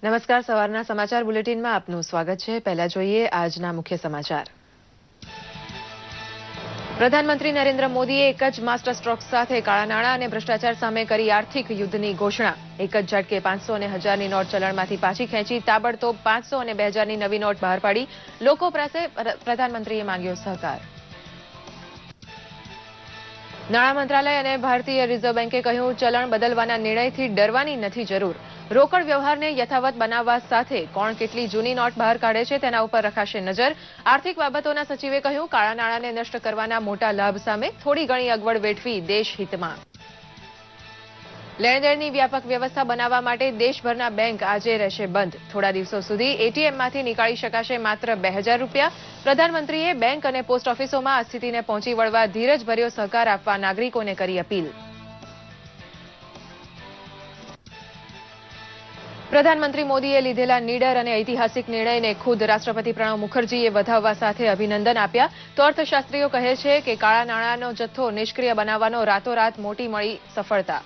નમસ્કાર, સવારના સમાચાર બુલેટિનમાં આપનું સ્વાગત છે। પહેલા જોઈએ આજના મુખ્ય સમાચાર। પ્રધાનમંત્રી નરેન્દ્ર મોદીએ એક જ માસ્ટર સ્ટ્રોક સાથે કાળા નાણાં અને ભ્રષ્ટાચાર સામે કરી આર્થિક યુદ્ધની ઘોષણા। એક જ ઝટકે 500 અને 1000ની નોટ ચલણમાંથી પાછી ખેંચી તાબડતોબ 500 અને 2000ની નવી નોટ બહાર પાડી લોકો પાસે પ્રધાનમંત્રીએ માંગ્યો સહકાર। નાણાં મંત્રાલય અને ભારતીય રિઝર્વ બેન્કે કહ્યું, ચલણ બદલવાના નિર્ણયથી ડરવાની નથી જરૂર। રોકડ વ્યવહારને યથાવત બનાવવા સાથે કોણ કેટલી જૂની નોટ બહાર કાઢે છે તેના ઉપર રખાશે નજર। આર્થિક બાબતોના સચિવે કહ્યું, કાળા નાણાંને નષ્ટ કરવાના મોટા લાભ સામે થોડી ઘણી અગવડ વેઠવી દેશ હિતમાં। લેણદેણની વ્યાપક વ્યવસ્થા બનાવવા માટે દેશભરના બેંક આજે રહેશે બંધ। થોડા દિવસો સુધી એટીએમમાંથી નીકાળી શકાશે માત્ર 2000 રૂપિયા। પ્રધાનમંત્રીએ બેંક અને પોસ્ટ ઓફિસોમાં આ સ્થિતિને પહોંચી વળવા ધીરજભર્યો સહકાર આપવા નાગરિકોને કરી અપીલ। પ્રધાનમંત્રી મોદીએ લીધેલા નીડર અને ઐતિહાસિક નિર્ણયને ખુદ રાષ્ટ્રપતિ પ્રણવ મુખર્જીએ વધાવવા સાથે અભિનંદન આપ્યા। તો અર્થશાસ્ત્રીઓ કહે છે કે કાળા નાણાંનો જથ્થો નિષ્ક્રિય બનાવવાનો રાતોરાત મોટી મળી સફળતા।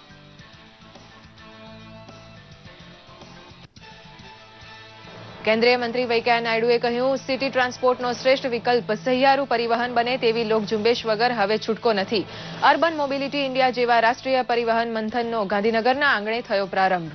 કેન્દ્રીય મંત્રી વેંકૈયા નાયડુએ કહ્યું, સિટી ટ્રાન્સપોર્ટનો શ્રેષ્ઠ વિકલ્પ સહિયારું પરિવહન બને તેવી લોકઝુંબેશ વગર હવે છૂટકો નથી। અર્બન મોબિલિટી ઇન્ડિયા જેવા રાષ્ટ્રીય પરિવહન મંથનનો ગાંધીનગરના આંગણે થયો પ્રારંભ।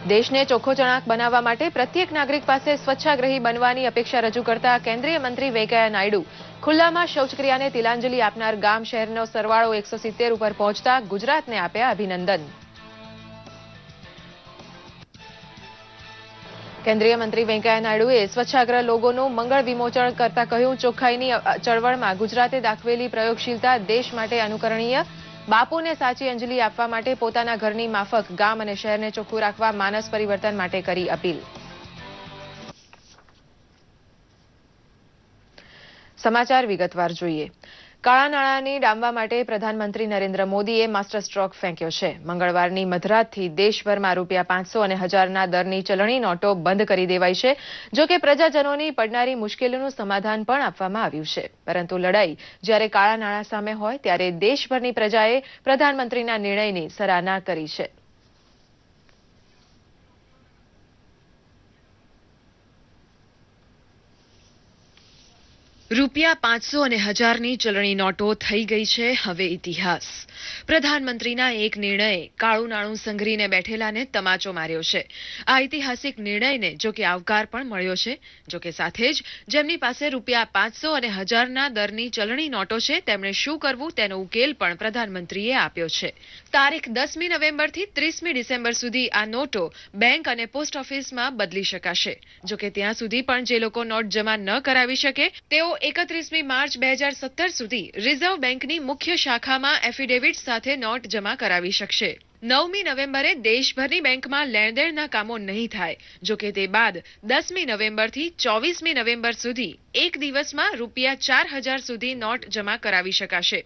દેશને ચોખ્ખો ચણાક બનાવવા માટે પ્રત્યેક નાગરિક પાસે સ્વચ્છાગ્રહી બનવાની અપેક્ષા રજૂ કરતા કેન્દ્રીય મંત્રી વેંકૈયા નાયડુ ખુલ્લામાં શૌચક્રિયાને તિલાંજલિ આપનાર ગામ શહેરનો સરવાળો 170 ઉપર પહોંચતા ગુજરાતને આપ્યા અભિનંદન। કેન્દ્રીય મંત્રી વેંકૈયા નાયડુએ સ્વચ્છાગ્રહ લોગોનું મંગળ વિમોચન કરતા કહ્યું, ચોખ્ખાઈની ચળવળમાં ગુજરાતે દાખવેલી પ્રયોગશીલતા દેશ માટે અનુકરણીય। બાપુને સાચી અંજલિ આપવા માટે પોતાના ઘરની માફક ગામ અને શહેરને ચોખ્ખું રાખવા માનસ પરિવર્તન માટે કરી અપીલ। સમાચાર વિગતવાર જોઈએ। કાળા નાણાંની ડામવા માટે પ્રધાનમંત્રી નરેન્દ્ર મોદીએ માસ્ટર સ્ટ્રોક ફેંક્યો છે। મંગળવારની મધરાતથી દેશભરમાં રૂપિયા 500 અને 1000ના દરની ચલણી નોટો બંધ કરી દેવાઈ છે। જો કે પ્રજાજનોની પડનારી મુશ્કેલીનું સમાધાન પણ આપવામાં આવ્યું છે। પરંતુ લડાઈ જ્યારે કાળા નાણાં સામે હોય ત્યારે દેશભરની પ્રજાએ પ્રધાનમંત્રીના નિર્ણયની સરાહના કરી છે। રૂપિયા 500 અને 1000ની ચલણી નોટો થઈ ગઈ છે હવે ઇતિહાસ। પ્રધાનમંત્રીના એક નિર્ણયે કાળું નાણું સંઘરીને બેઠેલાને તમાચો માર્યો છે। આ ઐતિહાસિક નિર્ણયને જો કે આવકાર પણ મળ્યો છે। જો કે સાથે જ જેમની પાસે રૂપિયા 500 અને 1000ના દરની ચલણી નોટો છે તેમણે શું કરવું તેનો ઉકેલ પણ પ્રધાનમંત્રીએ આપ્યો છે। તારીખ 10મી નવેમ્બરથી 30મી ડિસેમ્બર સુધી આ નોટો બેંક અને પોસ્ટ ઓફિસમાં બદલી શકાશે। જો કે ત્યાં સુધી પણ જે લોકો નોટ જમા ન કરાવી શકે તેઓ 31મી માર્ચ 2017 સુધી રિઝર્વ બેંકની મુખ્ય શાખામાં એફિડેવિટ સાથે નોટ જમા કરાવી શકશે। 9મી નવેમ્બરે દેશભરની બેંકમાં લેણદેણના કામો નહીં થાય। જો કે તે બાદ 10મી નવેમ્બરથી 24મી નવેમ્બર સુધી એક દિવસમાં રૂપિયા 4000 સુધી નોટ જમા કરાવી શકાશે।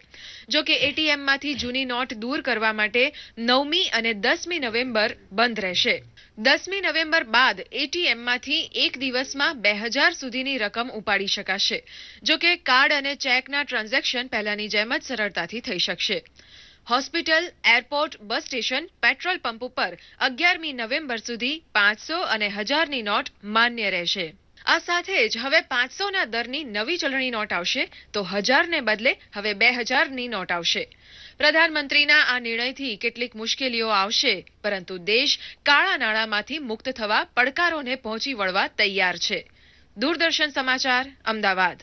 જો કે એટીએમમાંથી જૂની નોટ દૂર કરવા માટે 9મી અને 10મી નવેમ્બર બંધ રહેશે। 10મી નવેમ્બર બાદ એટીએમમાંથી એક દિવસમાં 2000 સુધીની રકમ ઉપાડી શકાશે। જો કે કાર્ડ અને ચેકના ટ્રાન્ઝેક્શન પહેલાની જેમ જ સરળતાથી થઈ શકશે। Hospital, airport, bus station, petrol pump ઉપર 11મી નવેમ્બર સુધી 500 અને 1000ની નોટ માન્ય રહેશે। આ સાથે જ હવે 500ના દરની નવી ચલણી નોટ આવશે તો 1000ને બદલે હવે 2000ની નોટ આવશે। પ્રધાનમંત્રીના આ નિર્ણયથી કેટલીક મુશ્કેલીઓ આવશે પરંતુ દેશ કાળા નાણાંમાંથી મુક્ત થવા પડકારોને પહોંચી વળવા તૈયાર છે। દૂરદર્શન સમાચાર, અમદાવાદ।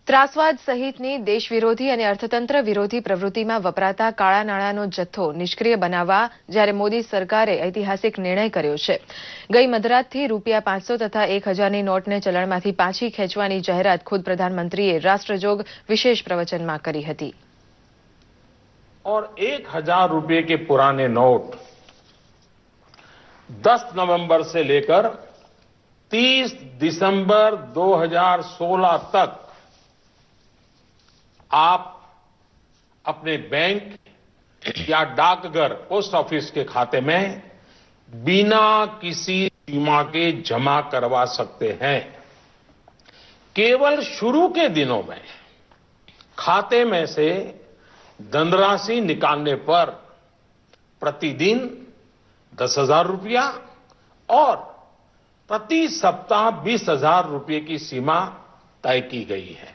ત્રાસવાદ સહિતની દેશ વિરોધી અને અર્થતંત્ર વિરોધી પ્રવૃત્તિમાં વપરાતા કાળા નાણાંનો જથ્થો નિષ્ક્રિય બનાવવા જ્યારે મોદી સરકારે ઐતિહાસિક નિર્ણય કર્યો છે। ગઈ મધરાતથી રૂપિયા 500 તથા 1000ની નોટને ચલણમાંથી પાછી ખેંચવાની જાહેરાત ખુદ પ્રધાનમંત્રીએ રાષ્ટ્રજોગ વિશેષ પ્રવચનમાં કરી હતી। और 1000 रुपए के पुराने नोट 10 नवंबर से लेकर 30 दिसंबर 2016 तक आप अपने बैंक या डाकघर पोस्ट ऑफिस के खाते में बिना किसी सीमा के जमा करवा सकते हैं। केवल शुरू के दिनों में खाते में से धनराशि निकालने पर प्रतिदिन 10,000 रुपया और प्रति सप्ताह 20,000 रुपये की सीमा तय की गई है।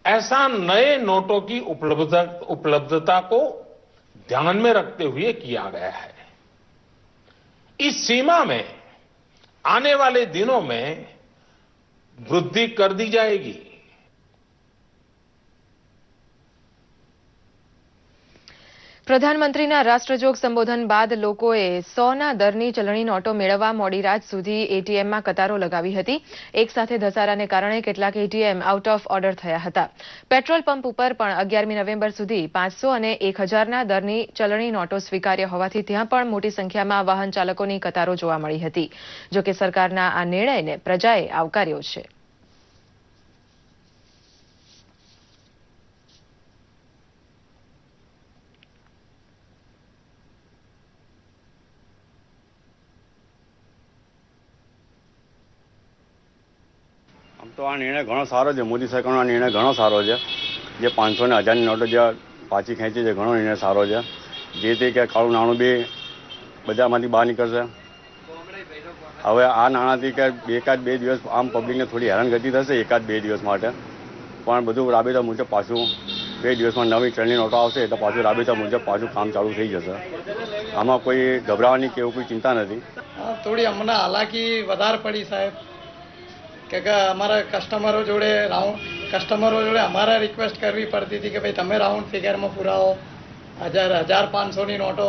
ऐसा नए नोटों की उपलब्धता को ध्यान में रखते हुए किया गया है। इस सीमा में आने वाले दिनों में वृद्धि कर दी जाएगी। પ્રધાનમંત્રીના રાષ્ટ્રજોગ સંબોધન બાદ લોકોએ 100ના દરની ચલણી નોટો મેળવવા મોડી રાત સુધી એટીએમમાં કતારો લગાવી હતી. એક સાથે ધસારાને કારણે કેટલાક એટીએમ આઉટ ઓફ ઓર્ડર થયા હતા. પેટ્રોલ પંપ ઉપર પણ 11મી નવેમ્બર સુધી 500 અને 1000ના દરની ચલણી નોટો સ્વીકાર્ય હોવાથી ત્યાં પણ મોટી સંખ્યામાં વાહન ચાલકોની કતારો જોવા મળી હતી. જોકે સરકારના આ નિર્ણયને પ્રજાએ આવકાર્યો છે. તો આ નિર્ણય ઘણો સારો છે. મોદી સરકારનો આ નિર્ણય ઘણો સારો છે. જે 500 અને 1000ની નોટો જે પાછી ખેંચી છે, ઘણો નિર્ણય સારો છે. જેથી કે કાળું નાણું બી બજારમાંથી બહાર નીકળશે. હવે આ નાણાંથી કે એકાદ બે દિવસ આમ પબ્લિકને થોડી હેરાનગતિ થશે, એકાદ બે દિવસ માટે, પણ બધું રાબેતા મુજબ પાછું 2 દિવસમાં નવી ચલણી નોટો આવશે એટલે પાછું રાબેતા મુજબ પાછું કામ ચાલુ થઈ જશે. આમાં કોઈ ગભરાવાની કે એવું કોઈ ચિંતા નથી. થોડી અમને હાલાકી વધારે પડી સાહેબ, કે અમારા કસ્ટમરો જોડે અમારે રિક્વેસ્ટ કરવી પડતી હતી કે ભાઈ તમે રાઉન્ડ ફિગરમાં પુરાવો. 1,500ની નોટો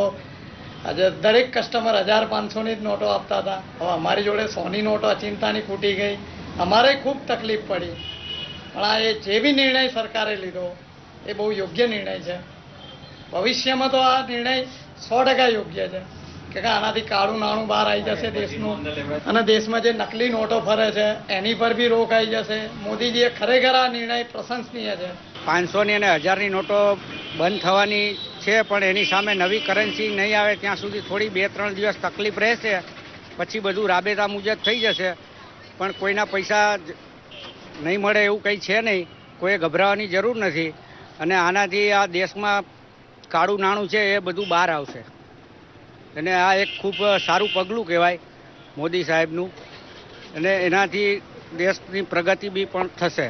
આજે દરેક કસ્ટમર 1,500ની જ નોટો આપતા હતા. હવે અમારી જોડે 100ની નોટો અચિંતાની ફૂટી ગઈ. અમારે ખૂબ તકલીફ પડી. પણ આ એ જે બી નિર્ણય સરકારે લીધો એ બહુ યોગ્ય નિર્ણય છે. ભવિષ્યમાં તો આ નિર્ણય 100% યોગ્ય છે કે આનાથી કાળું નાણું બહાર આવી જશે દેશનું, અને દેશમાં જે નકલી નોટો ફરે છે એની પર બી રોક આવી જશે. મોદીજીએ ખરેખર આ નિર્ણય પ્રશંસનીય છે. 500ની અને 1000ની નોટો બંધ થવાની છે, પણ એની સામે નવી કરન્સી નહીં આવે ત્યાં સુધી થોડી 2-3 દિવસ તકલીફ રહેશે. પછી બધું રાબેતા મુજબ થઈ જશે. પણ કોઈના પૈસા નહીં મળે એવું કંઈ છે નહીં. કોઈએ ગભરાવાની જરૂર નથી. અને આનાથી આ દેશમાં કાળું નાણું છે એ બધું બહાર આવશે. અને આ એક ખૂબ સારું પગલું કહેવાય મોદી સાહેબનું, અને એનાથી દેશની પ્રગતિ બી પણ થશે.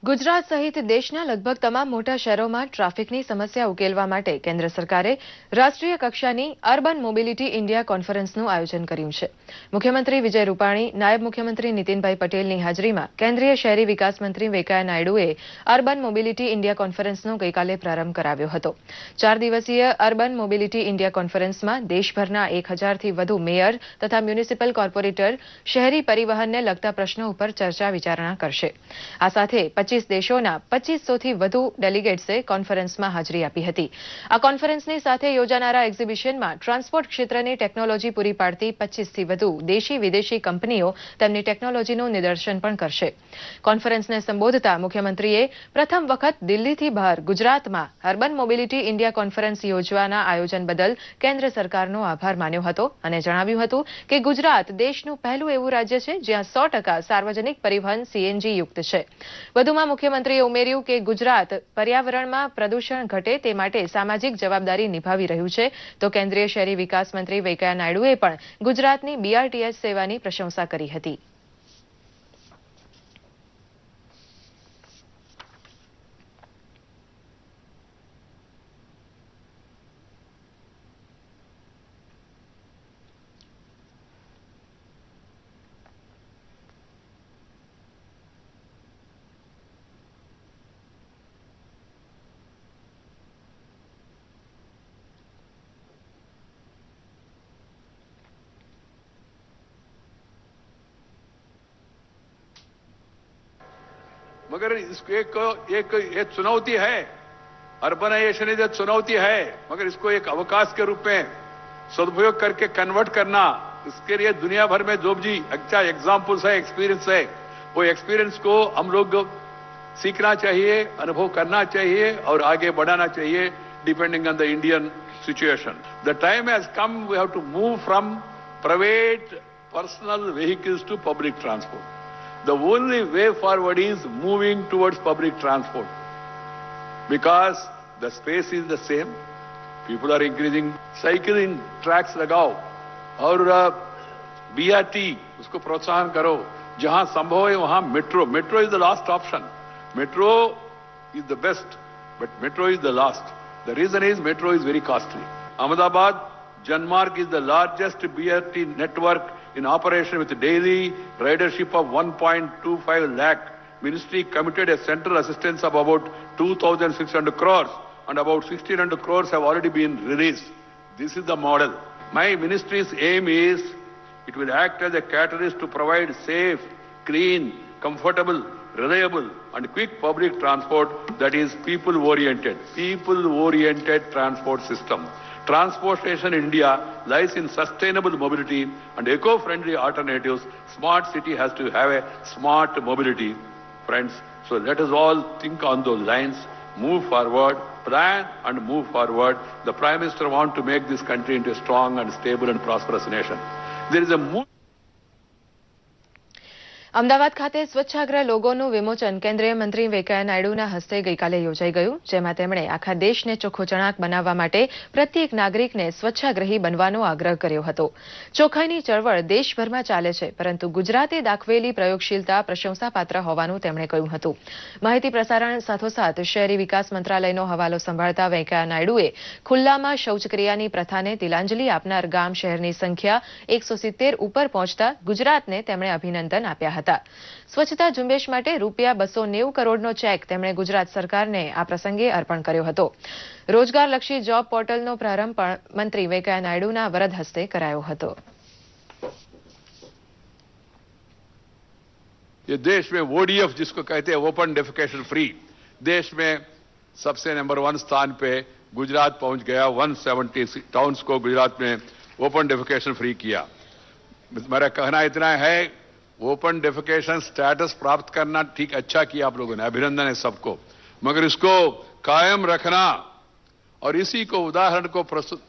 ગુજરાત સહિત દેશના લગભગ તમામ મોટા શહેરોમાં ટ્રાફિકની સમસ્યા ઉકેલવા માટે કેન્દ્ર સરકારે રાષ્ટ્રીય કક્ષાની અર્બન મોબિલિટી ઇન્ડિયા કોન્ફરન્સનું આયોજન કર્યું છે. મુખ્યમંત્રી વિજય રૂપાણી, નાયબ મુખ્યમંત્રી નીતિનભાઈ પટેલની હાજરીમાં કેન્દ્રીય શહેરી વિકાસ મંત્રી વેંકૈયા નાયડુએ અર્બન મોબિલિટી ઇન્ડિયા કોન્ફરન્સનો ગઈકાલે પ્રારંભ કરાવ્યો હતો. 4 દિવસીય અર્બન મોબિલિટી ઇન્ડિયા કોન્ફરન્સમાં દેશભરના 1000થી વધુ મેયર તથા મ્યુનિસિપલ કોર્પોરેટર શહેરી પરિવહનને લગતા પ્રશ્નો ઉપર ચર્ચા વિચારણા કરશે. આ સાથે 25 દેશોના 2500થી વધુ ડેલિગેટ્સે કોન્ફરન્સમાં હાજરી આપી હતી. આ કોન્ફરન્સની સાથે યોજાનારા એક્ઝિબિશનમાં ટ્રાન્સપોર્ટ ક્ષેત્રની ટેકનોલોજી પૂરી પાડતી 25થી વધુ દેશી વિદેશી કંપનીઓ તેમની ટેકનોલોજીનું નિદર્શન પણ કરશે. કોન્ફરન્સને સંબોધતા મુખ્યમંત્રીએ પ્રથમ વખત દિલ્હીથી બહાર ગુજરાતમાં અર્બન મોબિલિટી ઇન્ડિયા કોન્ફરન્સ યોજવાના આયોજન બદલ કેન્દ્ર સરકારનો આભાર માન્યો હતો અને જણાવ્યું હતું કે ગુજરાત દેશનું પહેલું એવું રાજ્ય છે જ્યાં 100% સાર્વજનિક પરિવહન સીએનજી યુક્ત છે. વધુમાં મુખ્યમંત્રીએ ઉમેર્યું કે ગુજરાત પર્યાવરણમાં પ્રદૂષણ ઘટે તે માટે સામાજિક જવાબદારી નિભાવી રહ્યું છે. તો કેન્દ્રીય શહેરી વિકાસ મંત્રી વેંકૈયા નાયડુએ પણ ગુજરાતની બીઆરટીએસ સેવાની પ્રશંસા કરી હતી. मगर इसको एक चुनौती है, अर्बनाइजेशन इज चुनौती है, मगर इसको एक अवकाश के रूप में सदुपयोग करके कन्वर्ट करना, इसके लिए दुनिया भर में जो भी अच्छा एग्जाम्पल्स है, एक्सपीरियंस है, वो एक्सपीरियंस को हम लोग सीखना चाहिए, अनुभव करना चाहिए और आगे बढ़ाना चाहिए depending on the Indian situation. The time has come, we have to move from private personal vehicles to public transport. The only way forward is moving towards public transport because the space is the same. People are increasing. Cycling tracks लगाओ और BRT उसको प्रोत्साहन करो. जहां संभव है वहां metro. Metro is the last option. Metro is the best, but metro is the last. The reason is metro is very costly. Ahmedabad, Janmarg is the largest BRT network in operation with daily ridership of 1.25 lakh. Ministry committed a central assistance of about 2,600 crores and about 1,600 crores have already been released. This is the model. My ministry's aim is it will act as a catalyst to provide safe, clean, comfortable, reliable and quick public transport that is people-oriented transport system. Transportation in India lies in sustainable mobility and eco-friendly alternatives. Smart city has to have a smart mobility, friends. So let us all think on those lines, move forward, plan and move forward. The Prime Minister wants to make this country into a strong and stable and prosperous nation. There is a Ahmedabad ખાતે સ્વચ્છાગ્રહ લોગોનું વિમોચન કેન્દ્રીય મંત્રી વેંકૈયા નાયડુના હસ્તે ગઈકાલે યોજાઈ ગયું, જેમાં તેમણે આખા દેશને ચોખ્ખો ચણાક બનાવવા માટે પ્રત્યેક નાગરિકને સ્વચ્છાગ્રહી બનવાનો આગ્રહ કર્યો હતો. ચોખ્ખાઈની ચળવળ દેશભરમાં ચાલે છે, પરંતુ ગુજરાતે દાખવેલી પ્રયોગશીલતા પ્રશંસાપાત્ર હોવાનું તેમણે કહ્યું હતું. માહિતી પ્રસારણ સાથોસાથ શહેરી વિકાસ મંત્રાલયનો હવાલો સંભાળતા વેંકૈયા નાયડુએ ખુલ્લામાં શૌચક્રિયાની પ્રથાને તિલાંજલિ આપનાર ગામ શહેરની સંખ્યા 170 ઉપર પહોંચતા ગુજરાતને તેમણે અભિનંદન આપ્યા હતા. સ્વચ્છતા ઝુંબેશ માટે ₹290 કરોડનો ચેક તેમણે ગુજરાત સરકારને આ પ્રસંગે અર્પણ કર્યો હતો. રોજગારલક્ષી જોબ પોર્ટલનો પ્રારંભ પણ મંત્રી વેંકૈયા નાયડુના વરદ હસ્તે કરાયો હતો. ये देश में ODF जिसको कहते हैं ओपन डेफिकेशन फ्री, देश में सबसे नंबर 1 स्थान पे गुजरात पहुंच गया. 170 टाउन्स को गुजरात में ओपन डेफिकेशन फ्री किया. मेरा कहना इतना है, ओपन डेफिकेशन स्टेटस प्राप्त करना ठीक अच्छा किया आप लोगों ने, अभिनंदन है सबको, मगर इसको कायम रखना और इसी को उदाहरण को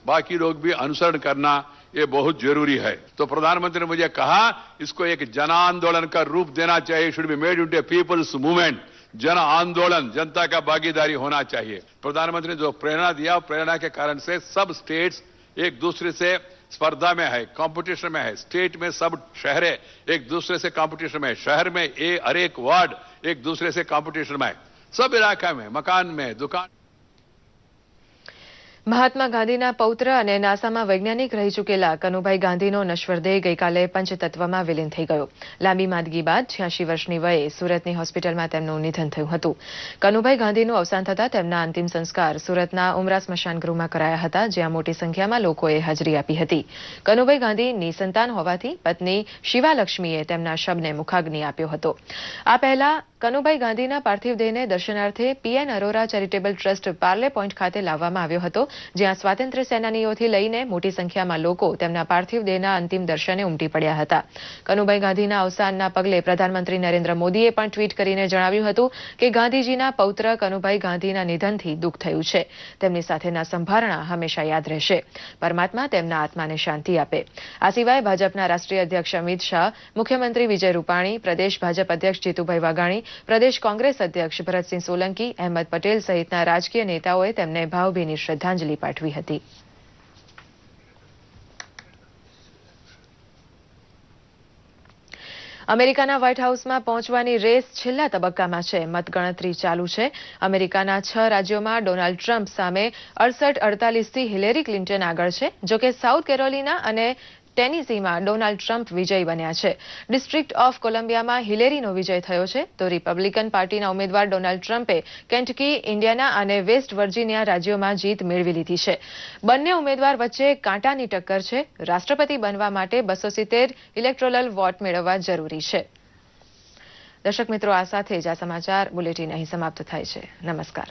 बाकी लोग भी अनुसरण करना ये बहुत जरूरी है. तो प्रधानमंत्री ने मुझे कहा इसको एक जन आंदोलन का रूप देना चाहिए. Should be made into A people's movement. जन आंदोलन, जनता का भागीदारी होना चाहिए. प्रधानमंत्री ने जो प्रेरणा दिया, प्रेरणा के कारण से सब स्टेट्स एक दूसरे से स्पर्धा में है, कंपटीशन में है. स्टेट में सब शहर एक दूसरे से कंपटीशन में है. शहर में हर एक वार्ड एक दूसरे से कंपटीशन में है. सब इलाका में, मकान में, दुकान. મહાત્મા ગાંધીના પૌત્ર અને નાસામાં વૈજ્ઞાનિક રહી ચૂકેલા કનુભાઈ ગાંધીનો નશ્વર દેહ ગઈકાલે પંચતત્વમાં વિલીન થઈ ગયો. લાંબી માંદગી બાદ 86 વર્ષની વયે સુરતની હોસ્પિટલમાં તેમનું નિધન થયું હતું. કનુભાઈ ગાંધીનું અવસાન થતાં તેમના અંતિમ સંસ્કાર સુરતના ઉમરા સ્મશાન ગૃહમાં કરાયા હતા, જ્યાં મોટી સંખ્યામાં લોકોએ હાજરી આપી હતી. કનુભાઈ ગાંધી નિસંતાન હોવાથી પત્ની શિવાલક્ષ્મીએ તેમના શબને મુખાગ્નિ આપ્યો હતો. આ પહેલા કનુભાઈ ગાંધીના પાર્થિવ દેહને દર્શનાર્થે PN Arora charitable trust Parle point ખાતે લાવવામાં આવ્યો હતો, જ્યાં સ્વાતંત્ર્ય સેનાનીઓથી લઈને મોટી સંખ્યામાં લોકો તેમના પાર્થિવ દેહના અંતિમ દર્શને ઉમટી પડ્યા હતા. કનુભાઈ ગાંધીના અવસાનના પગલે પ્રધાનમંત્રી નરેન્દ્ર મોદીએ પણ ટ્વીટ કરીને જણાવ્યું હતું કે ગાંધીજીના પૌત્ર કનુભાઈ ગાંધીના નિધનથી દુઃખ થયું છે. તેમની સાથેના સંભારણા હંમેશા યાદ રહેશે. પરમાત્મા તેમના આત્માને શાંતિ આપે. આ સિવાય ભાજપના રાષ્ટ્રીય અધ્યક્ષ અમિત શાહ, મુખ્યમંત્રી વિજય રૂપાણી, પ્રદેશ ભાજપ અધ્યક્ષ જીતુભાઈ વાઘાણી, પ્રદેશ કોંગ્રેસ અધ્યક્ષ ભરતસિંહ સોલંકી, અહેમદ પટેલ સહિતના રાજકીય નેતાઓએ તેમને ભાવભીની શ્રદ્ધાંજલિ પાઠવી હતી. અમેરિકાના વ્હાઇટ હાઉસમાં પહોંચવાની રેસ છેલ્લા તબક્કામાં છે. મતગણતરી ચાલુ છે. અમેરિકાના 6 રાજ્યોમાં ડોનાલ્ડ ટ્રમ્પ સામે 68-48થી હિલેરી ક્લિન્ટન આગળ છે. જોકે સાઉથ કેરોલિના અને ટેનેસીમાં ડોનાલ્ડ ટ્રમ્પ વિજયી બન્યા છે. ડિસ્ટ્રિક્ટ ઓફ કોલંબિયામાં હિલેરીનો વિજય થયો છે, તો રિપબ્લિકન પાર્ટીના ઉમેદવાર ડોનાલ્ડ ટ્રમ્પે કેન્ટકી, ઇન્ડિયાના અને વેસ્ટ વર્જિનિયા રાજ્યોમાં જીત મેળવી લીધી છે. બંને ઉમેદવાર વચ્ચે કાંટાની ટક્કર છે. રાષ્ટ્રપતિ બનવા માટે 270 ઇલેક્ટોરલ વોટ મેળવવા જરૂરી છે. દર્શક મિત્રો, આ સાથે જ આ સમાચાર બુલેટિન અહીં સમાપ્ત થાય છે. નમસ્કાર.